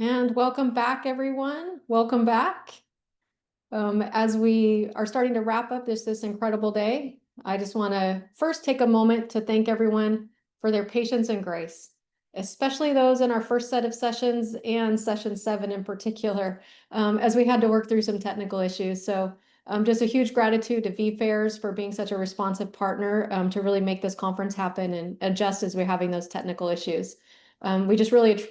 And welcome back, everyone. Welcome back. As we are starting to wrap up this incredible day, I just want to first take a moment to thank everyone for their patience and grace, especially those in our first set of sessions and session 7 in particular, as we had to work through some technical issues. So just a huge gratitude to VFairs for being such a responsive partner to really make this conference happen and adjust as we're having those technical issues. We just really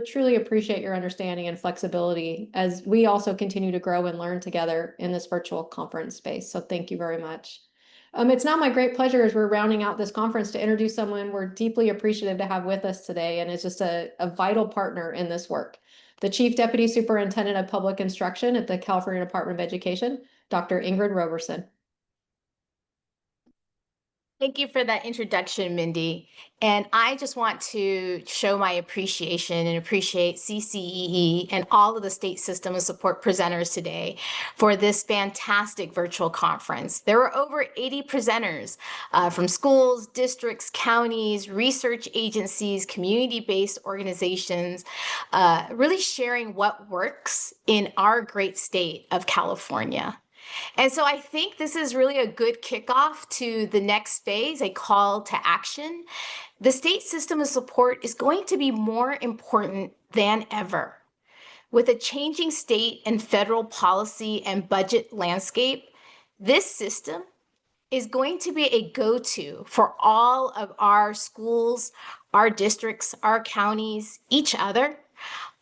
truly appreciate your understanding and flexibility as we also continue to grow and learn together in this virtual conference space. So thank you very much. It's now my great pleasure as we're rounding out this conference to introduce someone we're deeply appreciative to have with us today, and is just a vital partner in this work. The Chief Deputy Superintendent of Public Instruction at the California Department of Education, Dr. Ingrid Roberson. Thank you for that introduction, Mindy. And I just want to show my appreciation and appreciate CCEE and all of the state system of support presenters today for this fantastic virtual conference. There were over 80 presenters from schools, districts, counties, research agencies, community-based organizations, really sharing what works in our great state of California. And so I think this is really a good kickoff to the next phase, a call to action. The state system of support is going to be more important than ever. With a changing state and federal policy and budget landscape, this system is going to be a go-to for all of our schools, our districts, our counties, each other.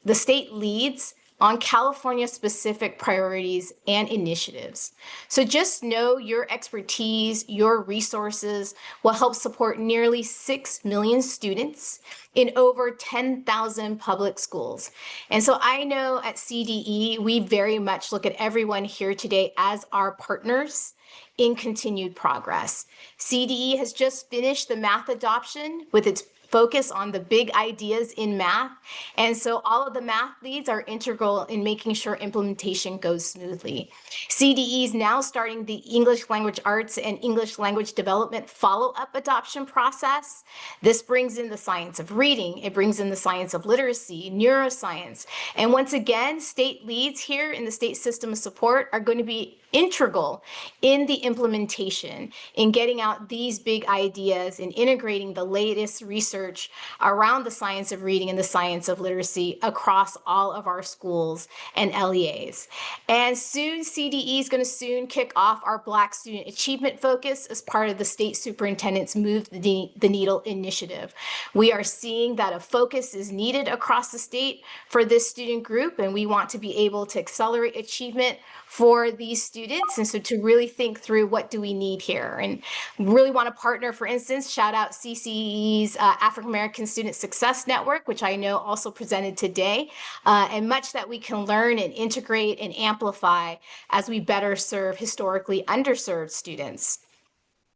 The state leads on California-specific priorities and initiatives. So just know your expertise, your resources will help support nearly 6 million students in over 10,000 public schools. And so I know at CDE, we very much look at everyone here today as our partners in continued progress. CDE has just finished the math adoption with its focus on the big ideas in math. And so all of the math leads are integral in making sure implementation goes smoothly. CDE is now starting the English language arts and English language development follow-up adoption process. This brings in the science of reading. It brings in the science of literacy, neuroscience. And once again, state leads here in the state system of support are going to be integral in the implementation, in getting out these big ideas and integrating the latest research around the science of reading and the science of literacy across all of our schools and LEAs. And soon, CDE is going to soon kick off our Black Student Achievement Focus as part of the State Superintendent's Move the Needle initiative. We are seeing that a focus is needed across the state for this student group, and we want to be able to accelerate achievement for these students. And so to really think through what do we need here, and really want to partner, for instance, shout out CCE's African American Student Success Network, which I know also presented today, and much that we can learn and integrate and amplify as we better serve historically underserved students.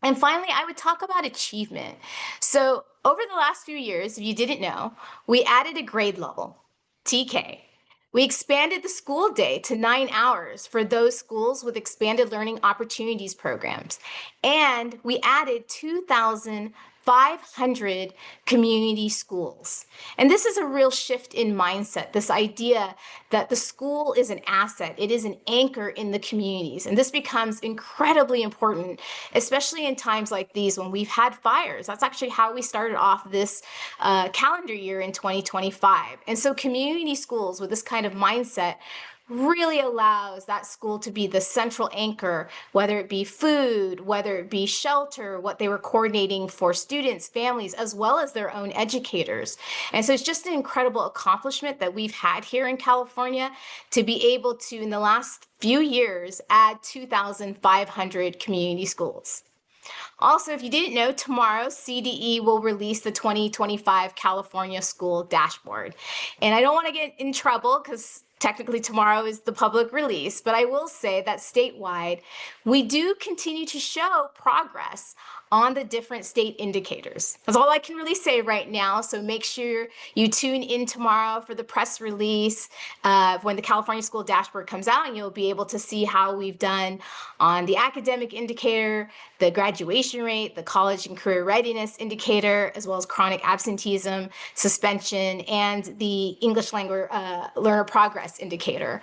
And finally, I would talk about achievement. So over the last few years, if you didn't know, we added a grade level, TK. We expanded the school day to 9 hours for those schools with expanded learning opportunities programs. And we added 2,500 community schools. And this is a real shift in mindset, this idea that the school is an asset, it is an anchor in the communities. And this becomes incredibly important, especially in times like these when we've had fires. That's actually how we started off this calendar year in 2025. And so community schools with this kind of mindset really allows that school to be the central anchor, whether it be food, whether it be shelter, what they were coordinating for students, families, as well as their own educators. And so it's just an incredible accomplishment that we've had here in California to be able to, in the last few years, add 2,500 community schools. Also, if you didn't know, tomorrow CDE will release the 2025 California School Dashboard. And I don't want to get in trouble because technically tomorrow is the public release, but I will say that statewide, we do continue to show progress on the different state indicators. That's all I can really say right now. So make sure you tune in tomorrow for the press release when the California School Dashboard comes out, and you'll be able to see how we've done on the academic indicator, the graduation rate, the college and career readiness indicator, as well as chronic absenteeism, suspension, and the English language learner progress indicator.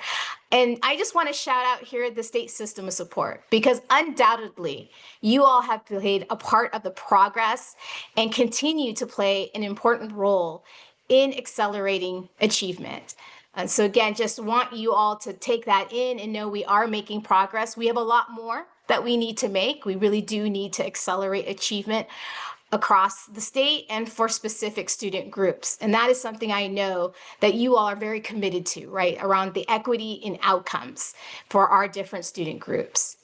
And I just want to shout out here the state system of support, because undoubtedly you all have played a part of the progress and continue to play an important role in accelerating achievement. And so again, just want you all to take that in and know we are making progress. We have a lot more that we need to make. We really do need to accelerate achievement across the state and for specific student groups. And that is something I know that you all are very committed to, right? Around the equity in outcomes for our different student groups.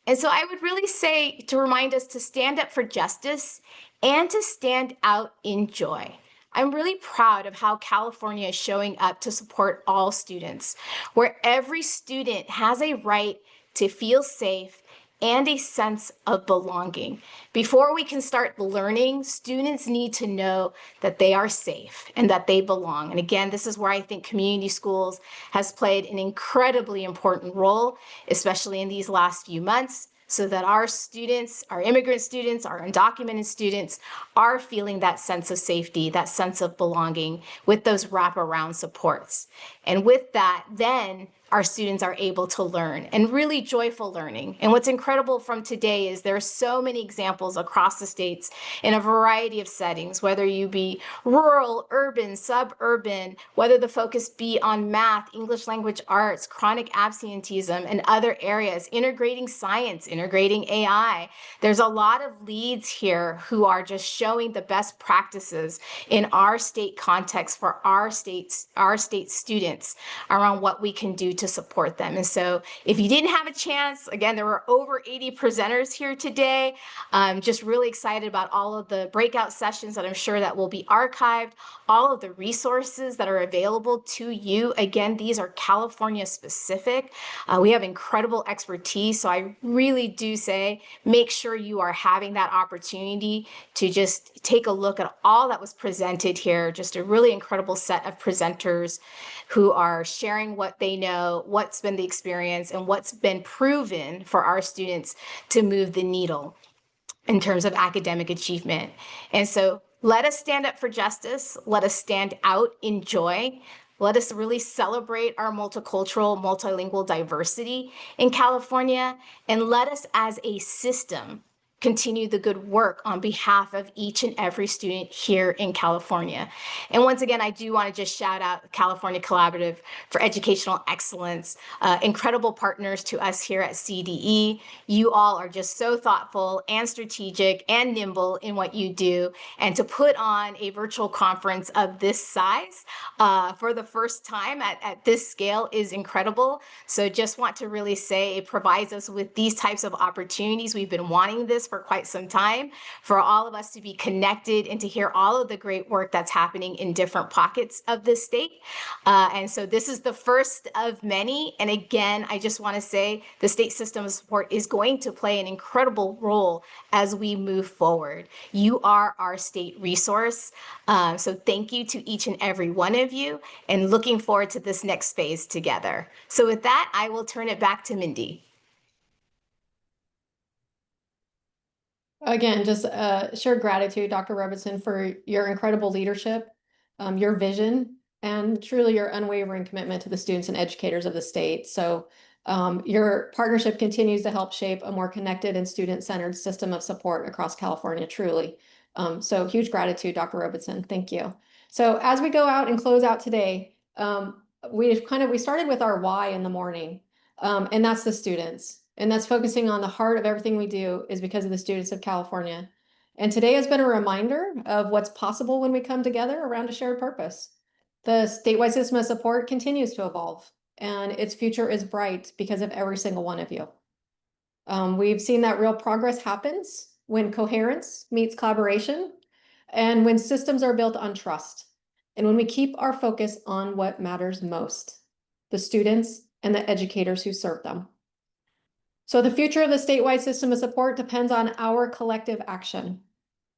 And so I would really say to remind us to stand up for justice and to stand out in joy. I'm really proud of how California is showing up to support all students, where every student has a right to feel safe and a sense of belonging. Before we can start learning, students need to know that they are safe and that they belong. And again, this is where I think community schools has played an incredibly important role, especially in these last few months, so that our students, our immigrant students, our undocumented students are feeling that sense of safety, that sense of belonging with those wraparound supports. And with that, then our students are able to learn, and really joyful learning. And what's incredible from today is there are so many examples across the states in a variety of settings, whether you be rural, urban, suburban, whether the focus be on math, English language arts, chronic absenteeism, and other areas, integrating science, integrating AI. There's a lot of leads here who are just showing the best practices in our state context for our state students around what we can do to support them. And so if you didn't have a chance, again, there were over 80 presenters here today. I'm just really excited about all of the breakout sessions that I'm sure that will be archived, all of the resources that are available to you. Again, these are California specific. We have incredible expertise. So I really do say, make sure you are having that opportunity to just take a look at all that was presented here. Just a really incredible set of presenters who are sharing what they know, what's been the experience, and what's been proven for our students to move the needle in terms of academic achievement. And so let us stand up for justice. Let us stand out in joy. Let us really celebrate our multicultural, multilingual diversity in California. And let us as a system continue the good work on behalf of each and every student here in California. And once again, I do want to just shout out California Collaborative for Educational Excellence, incredible partners to us here at CDE. You all are just so thoughtful and strategic and nimble in what you do. And to put on a virtual conference of this size for the first time at this scale is incredible. So just want to really say it provides us with these types of opportunities. We've been wanting this for quite some time, for all of us to be connected and to hear all of the great work that's happening in different pockets of the state. And so this is the first of many. And again, I just want to say the state system of support is going to play an incredible role as we move forward. You are our state resource. So thank you to each and every one of you, and looking forward to this next phase together. So with that, I will turn it back to Mindy. Again, just shared gratitude, Dr. Robertson, for your incredible leadership, your vision, and truly your unwavering commitment to the students and educators of the state. So your partnership continues to help shape a more connected and student-centered system of support across California, truly. So huge gratitude, Dr. Robertson. Thank you. So as we go out and close out today, we started with our why in the morning, and that's the students. And that's focusing on the heart of everything we do is because of the students of California. And today has been a reminder of what's possible when we come together around a shared purpose. The statewide system of support continues to evolve, and its future is bright because of every single one of you. We've seen that real progress happens when coherence meets collaboration, and when systems are built on trust, and when we keep our focus on what matters most, the students and the educators who serve them. So the future of the statewide system of support depends on our collective action,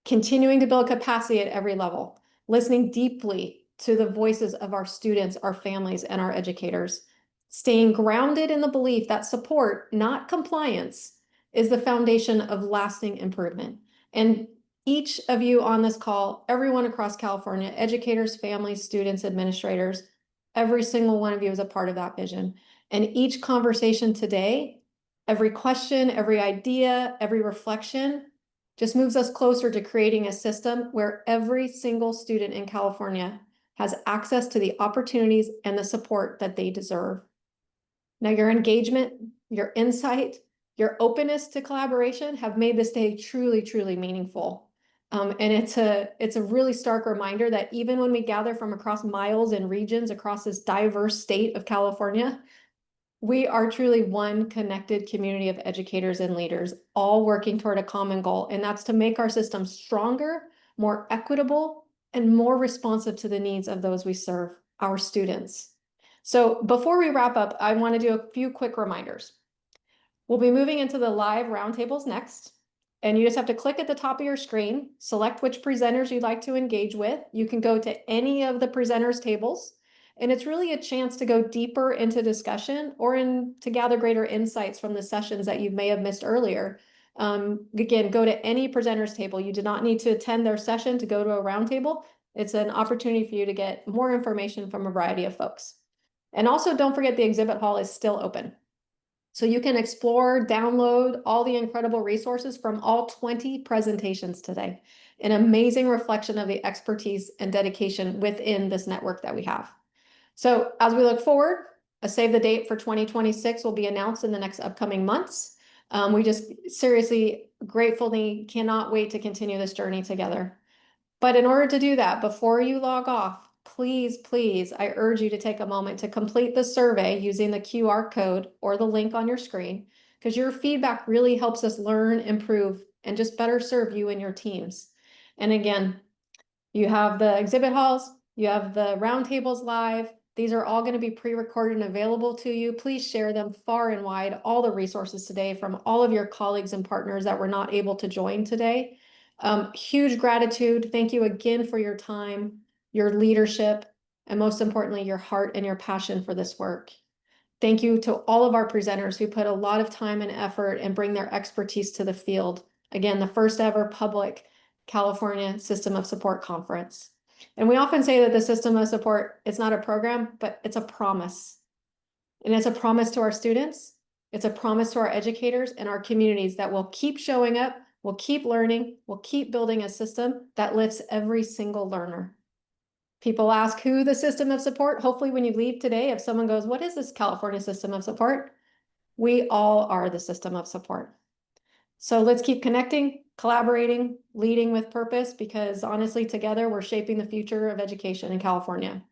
continuing to build capacity at every level, listening deeply to the voices of our students, our families, and our educators, staying grounded in the belief that support, not compliance, is the foundation of lasting improvement. And each of you on this call, everyone across California, educators, families, students, administrators, every single one of you is a part of that vision. And each conversation today, every question, every idea, every reflection just moves us closer to creating a system where every single student in California has access to the opportunities and the support that they deserve. Now, your engagement, your insight, your openness to collaboration have made this day truly, truly meaningful. And it's a really stark reminder that even when we gather from across miles and regions across this diverse state of California, we are truly one connected community of educators and leaders, all working toward a common goal, and that's to make our system stronger, more equitable, and more responsive to the needs of those we serve, our students. So before we wrap up, I want to do a few quick reminders. We'll be moving into the live roundtables next, and you just have to click at the top of your screen, select which presenters you'd like to engage with. You can go to any of the presenters' tables. And it's really a chance to go deeper into discussion or to gather greater insights from the sessions that you may have missed earlier. Again, go to any presenter's table. You do not need to attend their session to go to a roundtable. It's an opportunity for you to get more information from a variety of folks. And also don't forget the exhibit hall is still open. So you can explore, download all the incredible resources from all 20 presentations today. An amazing reflection of the expertise and dedication within this network that we have. So as we look forward, a save the date for 2026 will be announced in the next upcoming months. We just seriously, gratefully cannot wait to continue this journey together. But in order to do that, before you log off, please, please, I urge you to take a moment to complete the survey using the QR code or the link on your screen, because your feedback really helps us learn, improve, and just better serve you and your teams. And again, you have the exhibit halls, you have the roundtables live. These are all going to be pre-recorded and available to you. Please share them far and wide, all the resources today from all of your colleagues and partners that were not able to join today. Huge gratitude. Thank you again for your time, your leadership, and most importantly, your heart and your passion for this work. Thank you to all of our presenters who put a lot of time and effort and bring their expertise to the field. Again, the first ever public California System of Support Conference. And we often say that the System of Support is not a program, but it's a promise. And it's a promise to our students. It's a promise to our educators and our communities that we'll keep showing up, we'll keep learning, we'll keep building a system that lifts every single learner. People ask who the System of Support. Hopefully when you leave today, if someone goes, what is this California System of Support? We all are the System of Support. So let's keep connecting, collaborating, leading with purpose, because honestly, together we're shaping the future of education in California.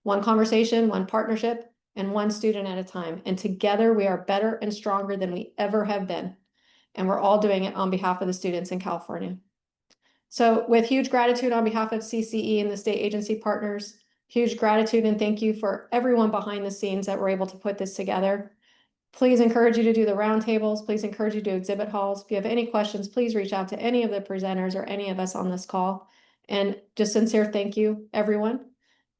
One conversation, one partnership, and one student at a time. And together we are better and stronger than we ever have been. And we're all doing it on behalf of the students in California. So with huge gratitude on behalf of CCE and the state agency partners, huge gratitude and thank you for everyone behind the scenes that were able to put this together. Please encourage you to do the roundtables. Please encourage you to do exhibit halls. If you have any questions, please reach out to any of the presenters or any of us on this call. And just sincere thank you, everyone.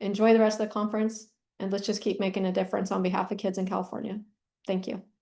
Enjoy the rest of the conference, and let's just keep making a difference on behalf of kids in California. Thank you.